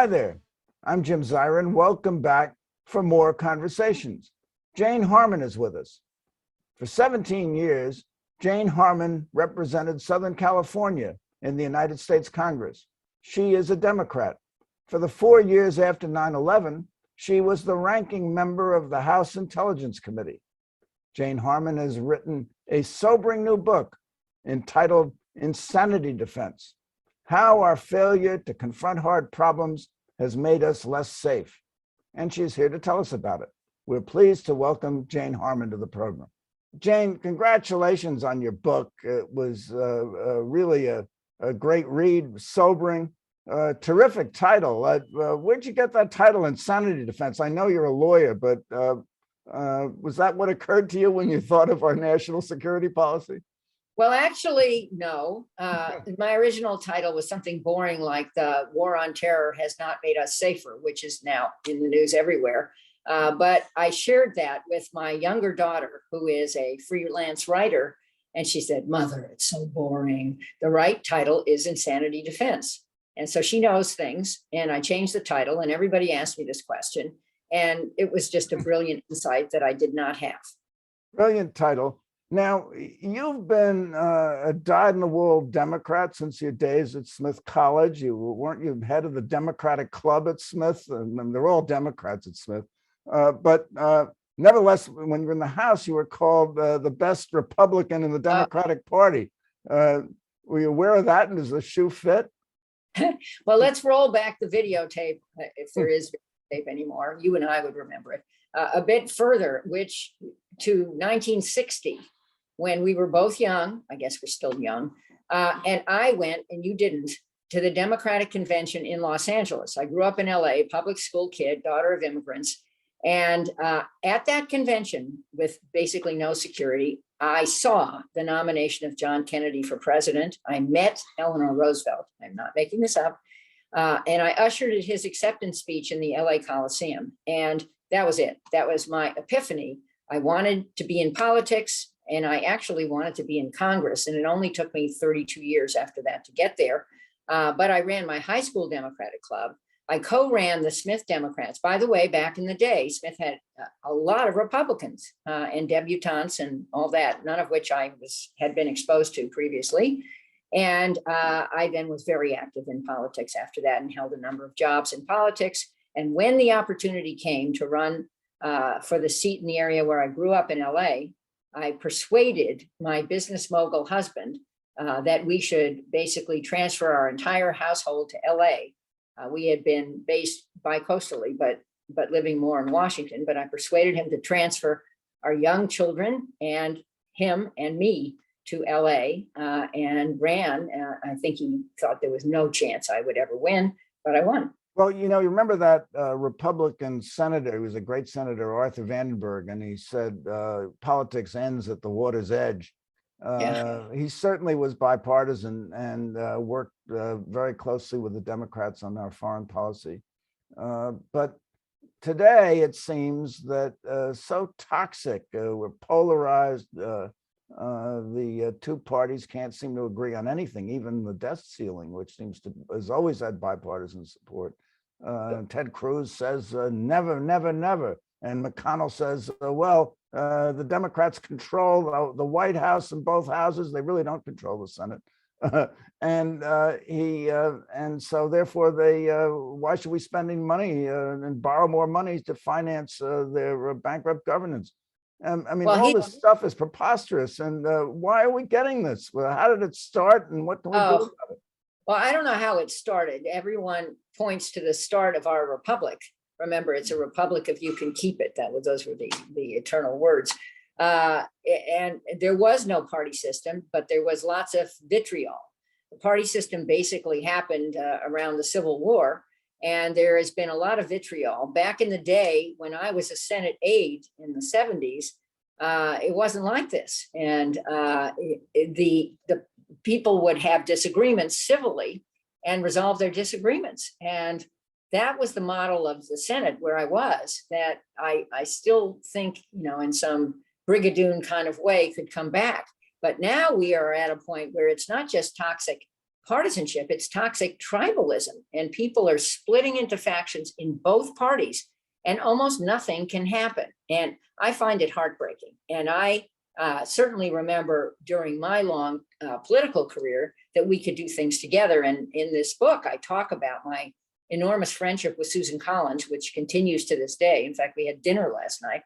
Hi there, I'm Jim Zirin. Welcome back for more conversations. Jane Harman is with us. For 17 years, Jane Harman represented Southern California in the United States Congress. She is a Democrat. For the 4 years after 9/11, she was the ranking member of the House Intelligence Committee. Jane Harman has written a sobering new book entitled Insanity Defense: How Our Failure to Confront Hard Problems Has Made Us Less Safe. And she's here to tell us about it. We're pleased to welcome Jane Harman to the program. Jane, congratulations on your book. It was really a great read, sobering, terrific title. Where'd you get that title, Insanity Defense? I know you're a lawyer, but was that what occurred to you when you thought of our national security policy? Well, actually, no. My original title was something boring like "The War on Terror Has Not Made Us Safer," which is now in the news everywhere. But I shared that with my younger daughter, who is a freelance writer. And she said, "Mother, it's so boring. The right title is Insanity Defense." And so she knows things. And I changed the title, and everybody asked me this question. And it was just a brilliant insight that I did not have. Brilliant title. Now, you've been a dyed-in-the-wool Democrat since your days at Smith College. Weren't you head of the Democratic Club at Smith? And they're all Democrats at Smith. But nevertheless, when you were in the House, you were called the best Republican in the Democratic Party. Were you aware of that? And does the shoe fit? Well, let's roll back the videotape, if there is videotape anymore. You and I would remember it. A bit further, which to 1960, when we were both young. I guess we're still young. And I went, and you didn't, to the Democratic Convention in Los Angeles. I grew up in LA, public school kid, daughter of immigrants. And at that convention, with basically no security, I saw the nomination of John Kennedy for president. I met Eleanor Roosevelt. I'm not making this up. And I ushered at his acceptance speech in the LA Coliseum. And that was it. That was my epiphany. I wanted to be in politics, and I actually wanted to be in Congress. And it only took me 32 years after that to get there. But I ran my high school Democratic Club. I co-ran the Smith Democrats. By the way, back in the day, Smith had a lot of Republicans and debutantes and all that, none of which I had been exposed to previously. And I then was very active in politics after that and held a number of jobs in politics. And when the opportunity came to run for the seat in the area where I grew up in LA, I persuaded my business mogul husband that we should basically transfer our entire household to LA. We had been based bi-coastally, but living more in Washington. But I persuaded him to transfer our young children and him and me to LA and ran. I think he thought there was no chance I would ever win, but I won. Well, you remember that Republican senator, he was a great senator, Arthur Vandenberg, and he said politics ends at the water's edge. He certainly was bipartisan and worked very closely with the Democrats on our foreign policy. But today, it seems that so toxic, we're polarized, the two parties can't seem to agree on anything, even the debt ceiling, which has always had bipartisan support. Ted Cruz says never, never, never. And McConnell says, the Democrats control the White House and both houses. They really don't control the Senate. And so therefore why should we spending money and borrow more money to finance their bankrupt governance? I mean, all this stuff is preposterous. And why are we getting this? Well, how did it start, and what can we do about it? Well, I don't know how it started. Everyone points to the start of our republic. Remember, it's a republic if you can keep it. Those were the eternal words. And there was no party system, but there was lots of vitriol. The party system basically happened around the Civil War. And there has been a lot of vitriol. Back in the day, when I was a Senate aide in the 70s, it wasn't like this. And the people would have disagreements civilly and resolve their disagreements. And that was the model of the Senate where I was, that I still think, in some brigadoon kind of way could come back. But now we are at a point where it's not just toxic partisanship, it's toxic tribalism, and people are splitting into factions in both parties, and almost nothing can happen. And I find it heartbreaking. And I certainly remember during my long political career that we could do things together. And in this book, I talk about my enormous friendship with Susan Collins, which continues to this day. In fact, we had dinner last night,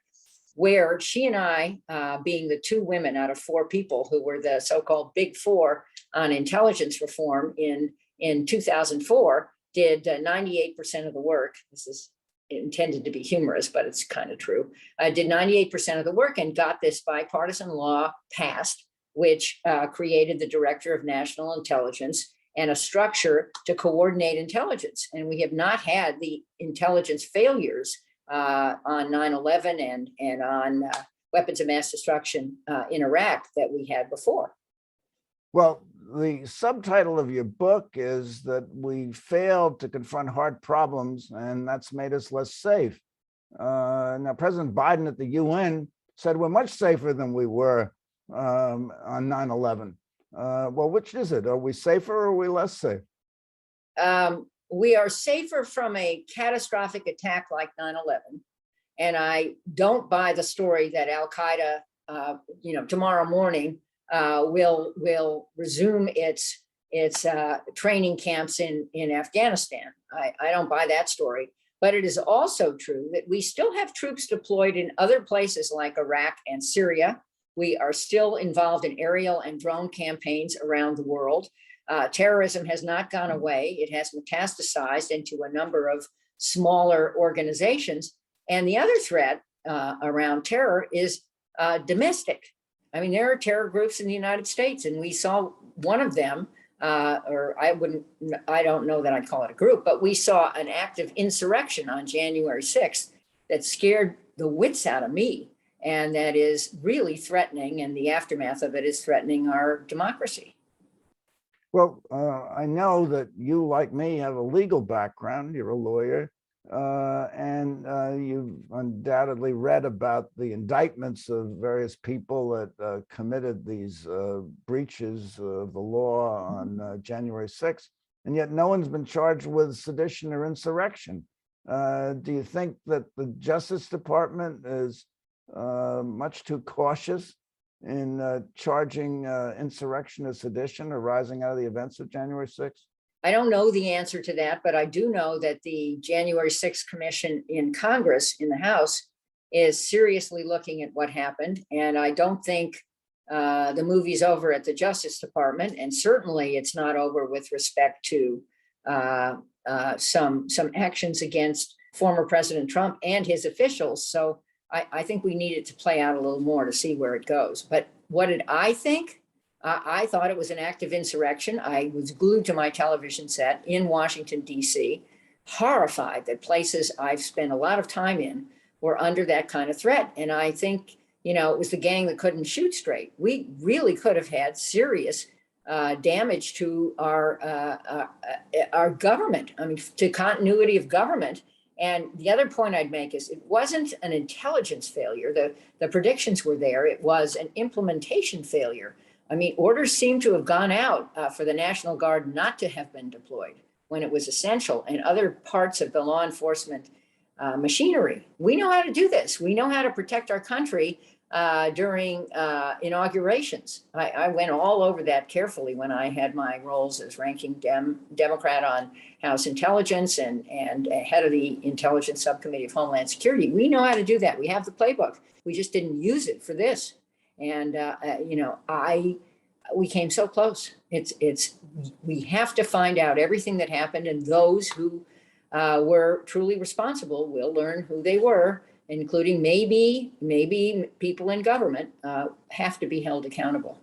where she and I, being the two women out of four people who were the so-called Big Four on intelligence reform in 2004, did 98% of the work. This is intended to be humorous, but it's kind of true. I did 98% of the work and got this bipartisan law passed, which created the Director of National Intelligence and a structure to coordinate intelligence. And we have not had the intelligence failures on 9/11 and on weapons of mass destruction in Iraq that we had before. Well, the subtitle of your book is that we failed to confront hard problems, and that's made us less safe. Now, President Biden at the UN said we're much safer than we were on 9/11. Well, which is it? Are we safer or are we less safe? We are safer from a catastrophic attack like 9/11. And I don't buy the story that Al-Qaeda, tomorrow morning will resume its training camps in Afghanistan. I don't buy that story. But it is also true that we still have troops deployed in other places like Iraq and Syria. We are still involved in aerial and drone campaigns around the world. Terrorism has not gone away. It has metastasized into a number of smaller organizations. And the other threat around terror is domestic. I mean, there are terror groups in the United States, and we saw one of them, I don't know that I'd call it a group, but we saw an active insurrection on January 6th that scared the wits out of me. And that is really threatening, and the aftermath of it is threatening our democracy. Well, I know that you, like me, have a legal background. You're a lawyer, and you've undoubtedly read about the indictments of various people that committed these breaches of the law on January 6th, and yet no one's been charged with sedition or insurrection. Do you think that the Justice Department is much too cautious in charging insurrection or sedition arising out of the events of January 6th? I don't know the answer to that, but I do know that the January 6th Commission in Congress, in the House, is seriously looking at what happened. And I don't think the movie's over at the Justice Department, and certainly it's not over with respect to some actions against former President Trump and his officials. So I think we need it to play out a little more to see where it goes. But what did I think? I thought it was an act of insurrection. I was glued to my television set in Washington, D.C., horrified that places I've spent a lot of time in were under that kind of threat. And I think, it was the gang that couldn't shoot straight. We really could have had serious damage to our government, to continuity of government. And the other point I'd make is it wasn't an intelligence failure. The predictions were there. It was an implementation failure. Orders seem to have gone out for the National Guard not to have been deployed when it was essential, and other parts of the law enforcement machinery. We know how to do this. We know how to protect our country during inaugurations. I went all over that carefully when I had my roles as ranking Democrat on House Intelligence and head of the Intelligence Subcommittee of Homeland Security. We know how to do that. We have the playbook. We just didn't use it for this. And we came so close. We have to find out everything that happened, and those who were truly responsible will learn who they were, including maybe people in government have to be held accountable.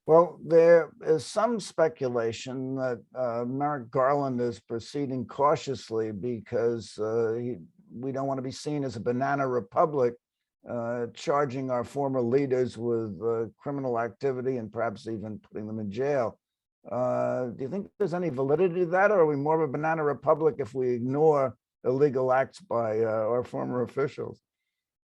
Well, there is some speculation that Merrick Garland is proceeding cautiously because we don't want to be seen as a banana republic, charging our former leaders with criminal activity and perhaps even putting them in jail. Do you think there's any validity to that, or are we more of a banana republic if we ignore illegal acts by our former officials?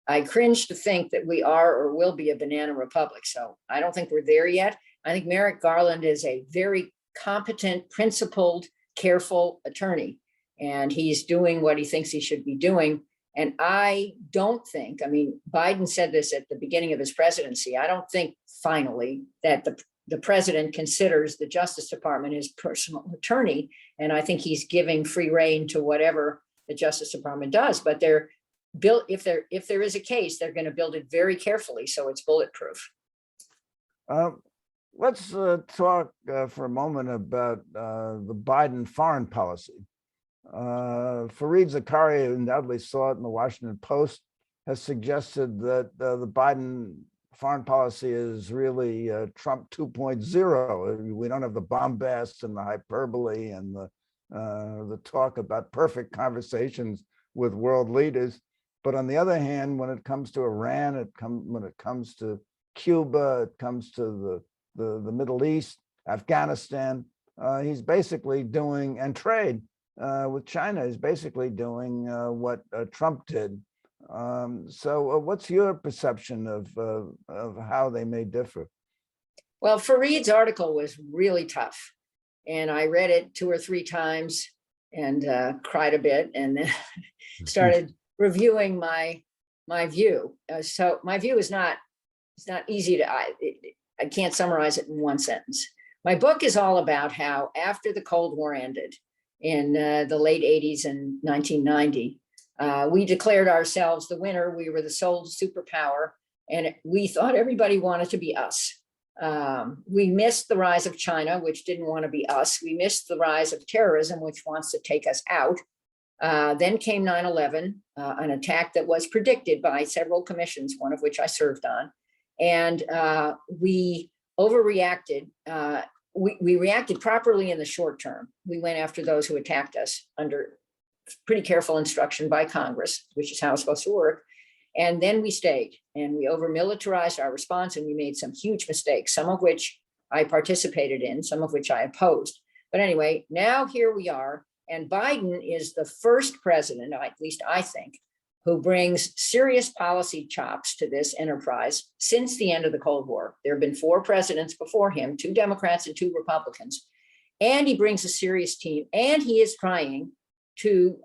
I cringe to think that we are or will be a banana republic. So I don't think we're there yet. I think Merrick Garland is a very competent, principled, careful attorney. And he's doing what he thinks he should be doing. And I don't think, I mean, Biden said this at the beginning of his presidency. I don't think finally that the president considers the Justice Department his personal attorney. And I think he's giving free rein to whatever the Justice Department does. But they're built, if there is a case, they're going to build it very carefully so it's bulletproof. Let's talk for a moment about the Biden foreign policy. Fareed Zakaria, undoubtedly saw it in the Washington Post, has suggested that the Biden foreign policy is really Trump 2.0. We don't have the bombast and the hyperbole and the talk about perfect conversations with world leaders. But on the other hand, when it comes to Iran, when it comes to Cuba, it comes to the Middle East, Afghanistan, he's basically doing, and trade with China, is basically doing what Trump did. So what's your perception of how they may differ? Well, Fareed's article was really tough. And I read it 2 or 3 times and cried a bit, and then started reviewing my view. So my view is it's not easy to, I can't summarize it in one sentence. My book is all about how after the Cold War ended in the late 80s and 1990, we declared ourselves the winner. We were the sole superpower, and we thought everybody wanted to be us. We missed the rise of China, which didn't want to be us. We missed the rise of terrorism, which wants to take us out. Then came 9/11, an attack that was predicted by several commissions, one of which I served on. And we overreacted. We reacted properly in the short term. We went after those who attacked us under pretty careful instruction by Congress, which is how it's supposed to work. And then we stayed, and we over-militarized our response, and we made some huge mistakes, some of which I participated in, some of which I opposed. But anyway, now here we are, and Biden is the first president, at least I think, who brings serious policy chops to this enterprise since the end of the Cold War. There have been 4 presidents before him, 2 Democrats and 2 Republicans, and he brings a serious team, and he is trying to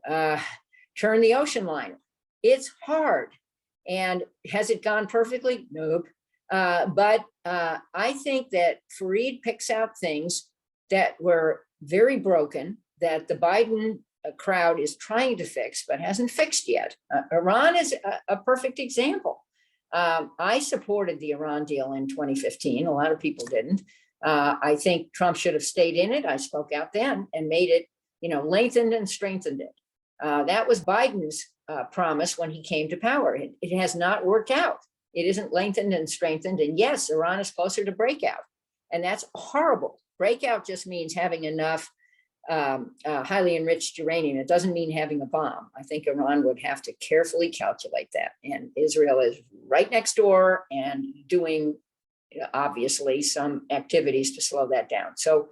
turn the ocean liner. It's hard. And has it gone perfectly? Nope. But I think that Fareed picks out things that were very broken, that the Biden crowd is trying to fix, but hasn't fixed yet. Iran is a perfect example. I supported the Iran deal in 2015. A lot of people didn't. I think Trump should have stayed in it. I spoke out then and made it, lengthened and strengthened it. That was Biden's promise when he came to power. It has not worked out. It isn't lengthened and strengthened. And yes, Iran is closer to breakout. And that's horrible. Breakout just means having enough highly enriched uranium. It doesn't mean having a bomb. I think Iran would have to carefully calculate that. And Israel is right next door and doing, obviously, some activities to slow that down. So,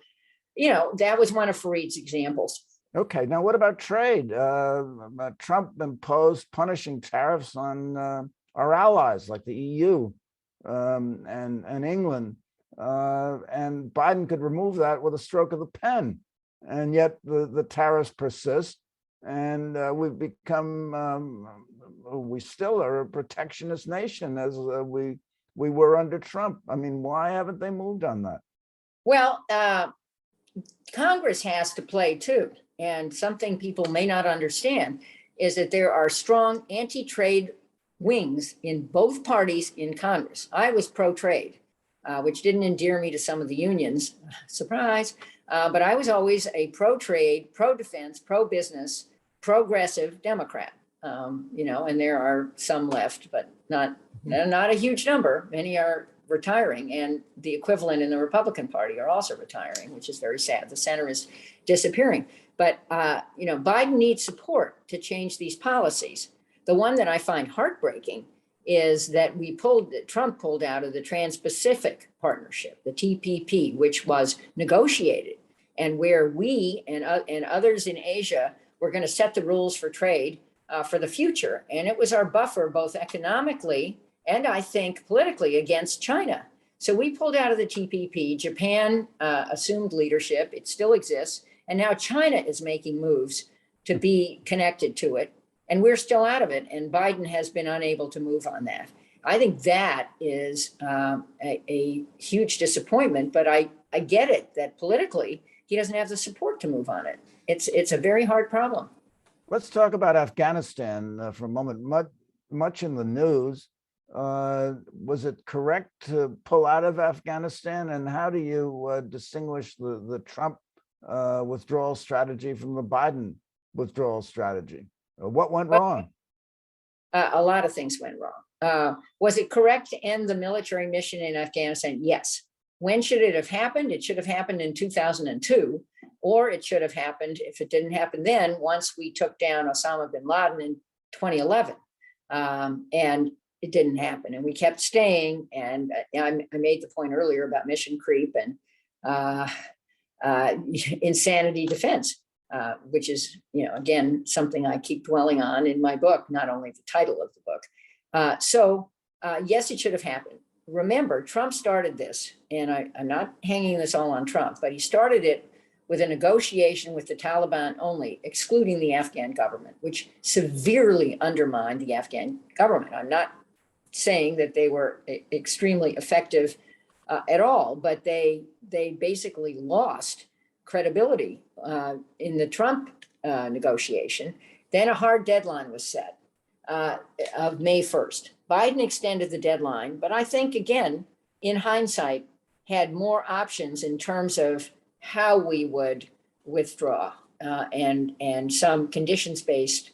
that was one of Fareed's examples. Okay, now what about trade? Trump imposed punishing tariffs on our allies like the EU and England, and Biden could remove that with a stroke of the pen, and yet the tariffs persist, and we've become, we still are a protectionist nation as we were under Trump. I mean, why haven't they moved on that? Well, Congress has to play too. And something people may not understand is that there are strong anti-trade wings in both parties in Congress. I was pro-trade, which didn't endear me to some of the unions, surprise, but I was always a pro-trade, pro-defense, pro-business, progressive Democrat, and there are some left, but not a huge number. Many are retiring, and the equivalent in the Republican Party are also retiring, which is very sad. The center is disappearing. But, Biden needs support to change these policies. The one that I find heartbreaking is that Trump pulled out of the Trans-Pacific Partnership, the TPP, which was negotiated, and where we and others in Asia were going to set the rules for trade for the future. And it was our buffer, both economically and I think politically, against China. So we pulled out of the TPP. Japan assumed leadership. It still exists. And now China is making moves to be connected to it. And we're still out of it. And Biden has been unable to move on that. I think that is a huge disappointment, but I get it that politically he doesn't have the support to move on it. It's a very hard problem. Let's talk about Afghanistan for a moment. Much in the news. Was it correct to pull out of Afghanistan? And how do you distinguish the Trump withdrawal strategy from the Biden withdrawal strategy? What went wrong? A lot of things went wrong. Was it correct to end the military mission in Afghanistan? Yes. When should it have happened? It should have happened in 2002, or it should have happened, if it didn't happen then, once we took down Osama bin Laden in 2011. And it didn't happen. And we kept staying. And I made the point earlier about mission creep and insanity defense, which is, again, something I keep dwelling on in my book, not only the title of the book. So yes, it should have happened. Remember, Trump started this, and I'm not hanging this all on Trump, but he started it with a negotiation with the Taliban only, excluding the Afghan government, which severely undermined the Afghan government. I'm not saying that they were extremely effective at all, but they basically lost credibility in the Trump negotiation. Then a hard deadline was set of May 1st. Biden extended the deadline, but I think, again, in hindsight, had more options in terms of how we would withdraw and some conditions-based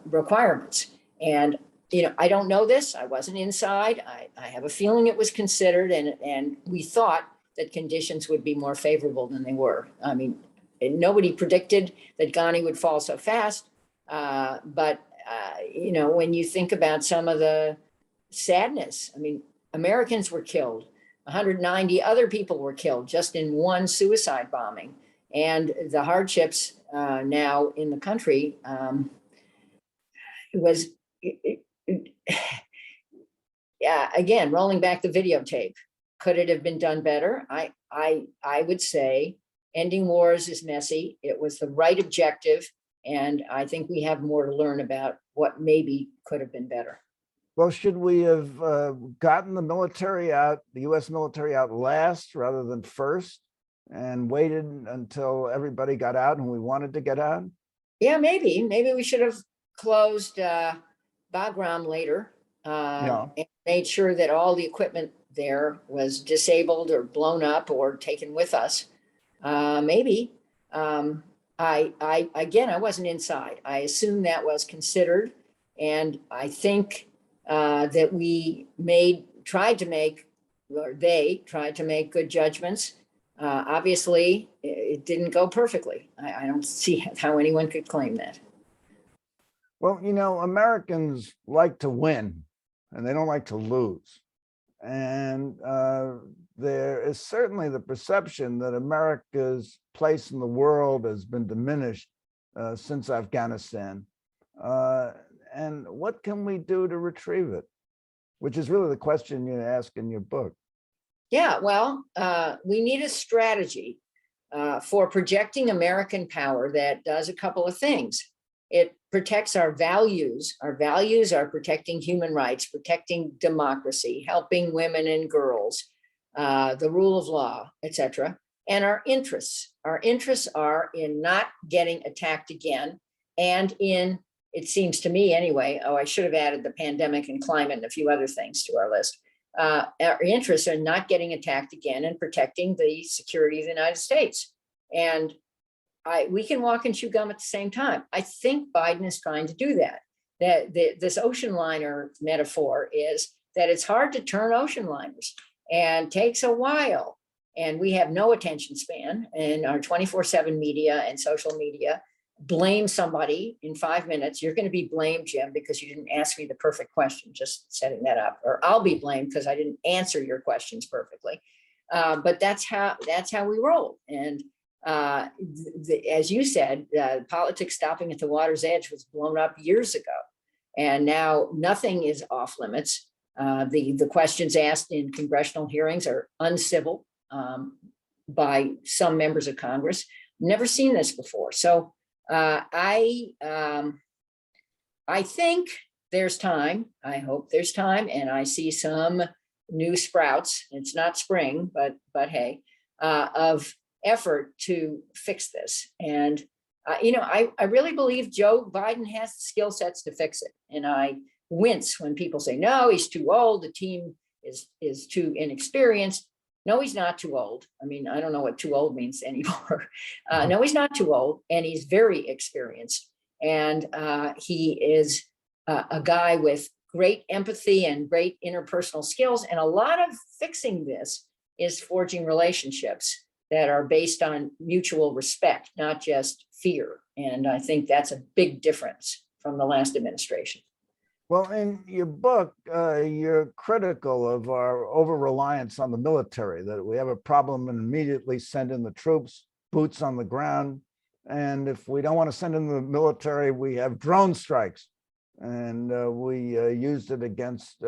requirements. And I don't know this. I wasn't inside. I have a feeling it was considered, and we thought that conditions would be more favorable than they were. I mean, nobody predicted that Ghani would fall so fast, but when you think about some of the sadness, I mean, Americans were killed. 190 other people were killed just in one suicide bombing. And the hardships now in the country was, again, rolling back the videotape. Could it have been done better? I would say ending wars is messy. It was the right objective. And I think we have more to learn about what maybe could have been better. Well, should we have gotten the military out, the U.S. military out last rather than first, and waited until everybody got out and we wanted to get out? Yeah, maybe. Maybe we should have closed Bagram later and made sure that all the equipment there was disabled or blown up or taken with us. Maybe. I wasn't inside. I assume that was considered, and I think that we tried to make good judgments. Obviously, it didn't go perfectly. I don't see how anyone could claim that. Well, Americans like to win, and they don't like to lose. And there is certainly the perception that America's place in the world has been diminished since Afghanistan. And what can we do to retrieve it? Which is really the question you ask in your book. Yeah, well, we need a strategy for projecting American power that does a couple of things. It protects our values. Our values are protecting human rights, protecting democracy, helping women and girls, the rule of law, etc. And our interests. Our interests are in not getting attacked again, and in, it seems to me anyway, I should have added the pandemic and climate and a few other things to our list. Our interests are not getting attacked again and protecting the security of the United States. And we can walk and chew gum at the same time. I think Biden is trying to do that. This ocean liner metaphor is that it's hard to turn ocean liners and takes a while. And we have no attention span, and our 24/7 media and social media blame somebody in 5 minutes. You're going to be blamed, Jim, because you didn't ask me the perfect question, just setting that up. Or I'll be blamed because I didn't answer your questions perfectly. But that's how we roll. And as you said, politics stopping at the water's edge was blown up years ago. And now nothing is off limits. The questions asked in congressional hearings are uncivil by some members of Congress. Never seen this before. So I think there's time. I hope there's time, and I see some new sprouts. It's not spring, but hey, of effort to fix this. And I really believe Joe Biden has the skill sets to fix it. And I wince when people say, no, he's too old. The team is too inexperienced. No, he's not too old. I mean, I don't know what too old means anymore. No, he's not too old, and he's very experienced. And he is a guy with great empathy and great interpersonal skills. And a lot of fixing this is forging relationships that are based on mutual respect, not just fear. And I think that's a big difference from the last administration. Well, in your book, you're critical of our over-reliance on the military, that we have a problem and immediately send in the troops, boots on the ground. And if we don't want to send in the military, we have drone strikes. And we used it against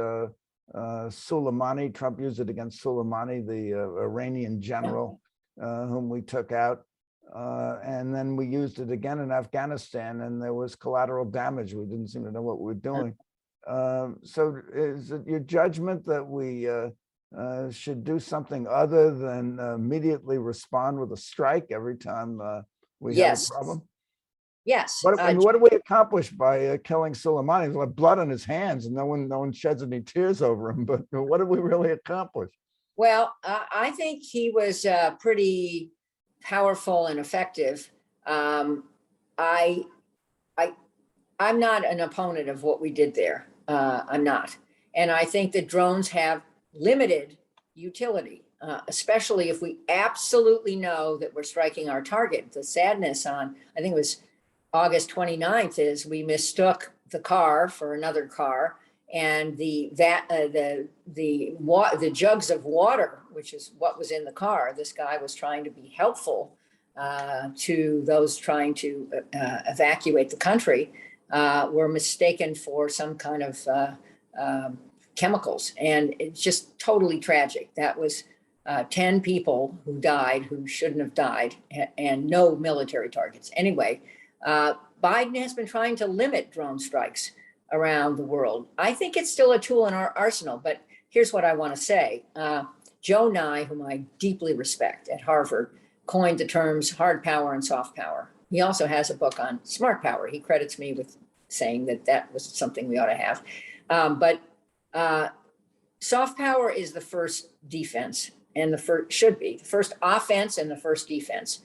Soleimani. Trump used it against Soleimani, the Iranian general whom we took out. And then we used it again in Afghanistan, and there was collateral damage. We didn't seem to know what we were doing. So is it your judgment that we should do something other than immediately respond with a strike every time we have a problem? Yes. What do we accomplish by killing Soleimani? There's like blood on his hands, and no one sheds any tears over him. But what did we really accomplish? Well, I think he was pretty powerful and effective. I'm not an opponent of what we did there. I'm not. And I think that drones have limited utility, especially if we absolutely know that we're striking our target. The sadness on, I think it was August 29th, is we mistook the car for another car, and the jugs of water, which is what was in the car. This guy was trying to be helpful to those trying to evacuate the country, were mistaken for some kind of chemicals. And it's just totally tragic. That was 10 people who died who shouldn't have died, and no military targets. Anyway, Biden has been trying to limit drone strikes around the world. I think it's still a tool in our arsenal, but here's what I want to say. Joe Nye, whom I deeply respect at Harvard, coined the terms hard power and soft power. He also has a book on smart power. He credits me with saying that that was something we ought to have. But soft power is the first defense, and should be the first offense and the first defense.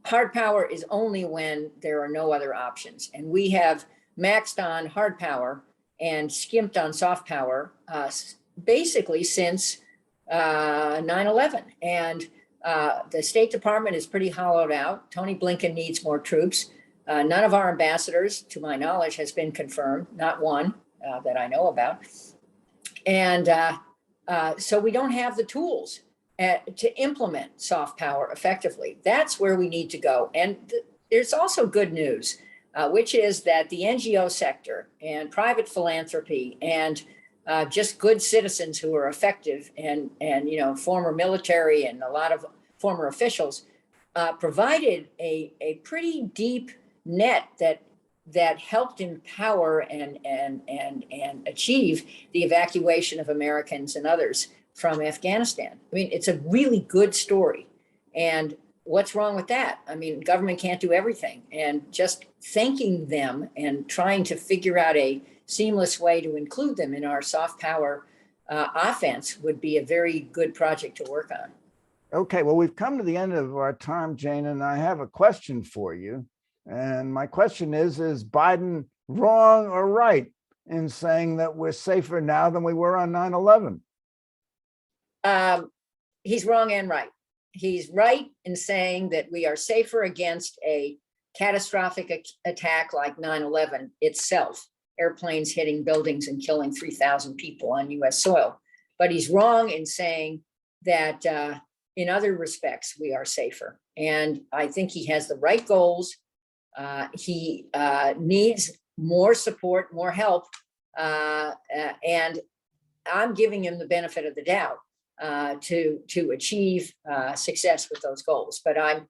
Hard power is only when there are no other options. And we have maxed on hard power and skimped on soft power basically since 9/11. And the State Department is pretty hollowed out. Tony Blinken needs more troops. None of our ambassadors, to my knowledge, has been confirmed, not one that I know about. And so we don't have the tools to implement soft power effectively. That's where we need to go. And there's also good news, which is that the NGO sector and private philanthropy and just good citizens who are effective and former military and a lot of former officials provided a pretty deep net that helped empower and achieve the evacuation of Americans and others from Afghanistan. I mean, it's a really good story. And what's wrong with that? I mean, government can't do everything. And just thanking them and trying to figure out a seamless way to include them in our soft power offense would be a very good project to work on. Okay, well, we've come to the end of our time, Jane, and I have a question for you. And my question is Biden wrong or right in saying that we're safer now than we were on 9/11? He's wrong and right. He's right in saying that we are safer against a catastrophic attack like 9/11 itself, airplanes hitting buildings and killing 3,000 people on US soil. But he's wrong in saying that in other respects, we are safer. And I think he has the right goals. He needs more support, more help. And I'm giving him the benefit of the doubt to achieve success with those goals. But I'm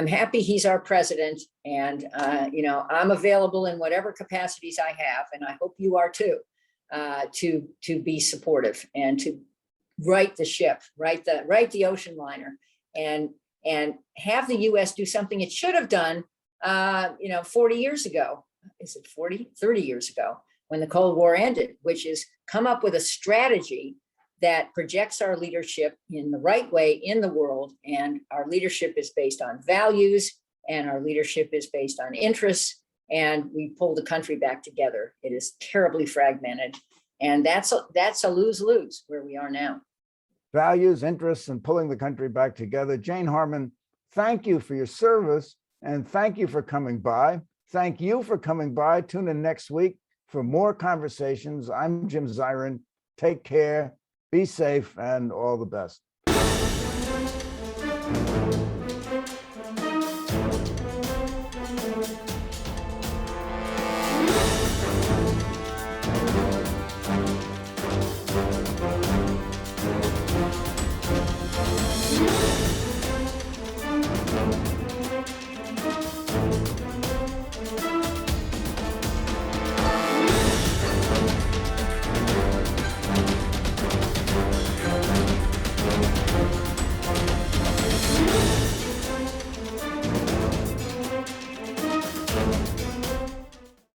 happy he's our president, and I'm available in whatever capacities I have, and I hope you are too, to be supportive and to right the ship, right the ocean liner, and have the U.S. do something it should have done 40 years ago. Is it 40? 30 years ago, when the Cold War ended, which is come up with a strategy that projects our leadership in the right way in the world. And our leadership is based on values, and our leadership is based on interests, and we pull the country back together. It is terribly fragmented, and that's a lose-lose where we are now. Values, interests, and pulling the country back together. Jane Harman, thank you for your service, and thank you for coming by. Thank you for coming by. Tune in next week for more conversations. I'm Jim Zirin. Take care, be safe, and all the best.